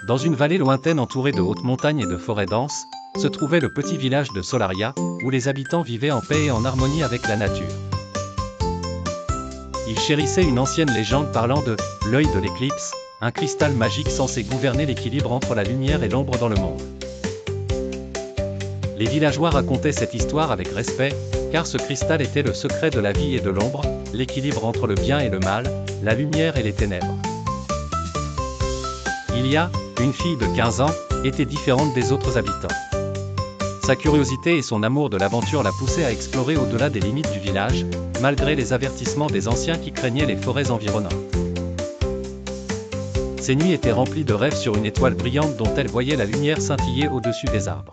Dans une vallée lointaine entourée de hautes montagnes et de forêts denses, se trouvait le petit village de Solaria, où les habitants vivaient en paix et en harmonie avec la nature. Ils chérissaient une ancienne légende parlant de « l'œil de l'éclipse », un cristal magique censé gouverner l'équilibre entre la lumière et l'ombre dans le monde. Les villageois racontaient cette histoire avec respect, car ce cristal était le secret de la vie et de l'ombre, l'équilibre entre le bien et le mal, la lumière et les ténèbres. Ilia, une fille de 15 ans, était différente des autres habitants. Sa curiosité et son amour de l'aventure la poussaient à explorer au-delà des limites du village, malgré les avertissements des anciens qui craignaient les forêts environnantes. Ses nuits étaient remplies de rêves sur une étoile brillante dont elle voyait la lumière scintiller au-dessus des arbres.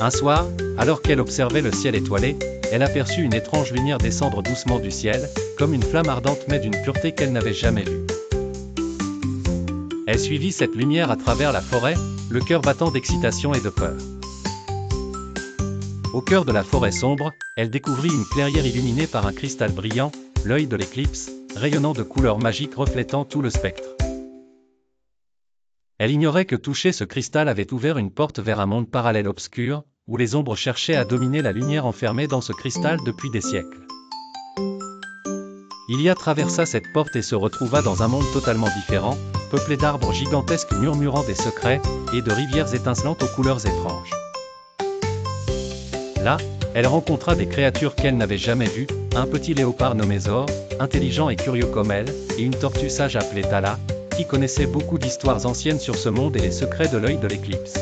Un soir, alors qu'elle observait le ciel étoilé, elle aperçut une étrange lumière descendre doucement du ciel, comme une flamme ardente mais d'une pureté qu'elle n'avait jamais vue. Elle suivit cette lumière à travers la forêt, le cœur battant d'excitation et de peur. Au cœur de la forêt sombre, elle découvrit une clairière illuminée par un cristal brillant, l'œil de l'éclipse, rayonnant de couleurs magiques reflétant tout le spectre. Elle ignorait que toucher ce cristal avait ouvert une porte vers un monde parallèle obscur, où les ombres cherchaient à dominer la lumière enfermée dans ce cristal depuis des siècles. Ilia traversa cette porte et se retrouva dans un monde totalement différent, peuplé d'arbres gigantesques murmurant des secrets, et de rivières étincelantes aux couleurs étranges. Là, elle rencontra des créatures qu'elle n'avait jamais vues, un petit léopard nommé Zor, intelligent et curieux comme elle, et une tortue sage appelée Tala, qui connaissait beaucoup d'histoires anciennes sur ce monde et les secrets de l'œil de l'éclipse.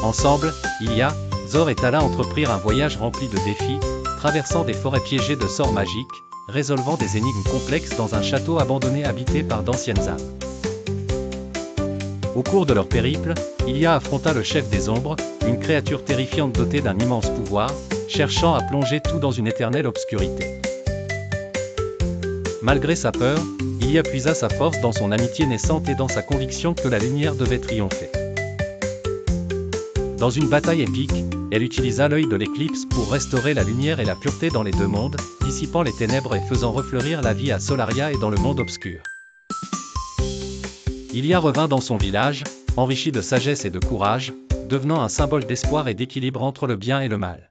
Ensemble, Ilia, Zor et Tala entreprirent un voyage rempli de défis, traversant des forêts piégées de sorts magiques, résolvant des énigmes complexes dans un château abandonné habité par d'anciennes âmes. Au cours de leur périple, Ilia affronta le chef des ombres, une créature terrifiante dotée d'un immense pouvoir, cherchant à plonger tout dans une éternelle obscurité. Malgré sa peur, Ilia puisa sa force dans son amitié naissante et dans sa conviction que la lumière devait triompher. Dans une bataille épique, elle utilisa l'œil de l'éclipse pour restaurer la lumière et la pureté dans les deux mondes, dissipant les ténèbres et faisant refleurir la vie à Solaria et dans le monde obscur. Ilia revint dans son village, enrichi de sagesse et de courage, devenant un symbole d'espoir et d'équilibre entre le bien et le mal.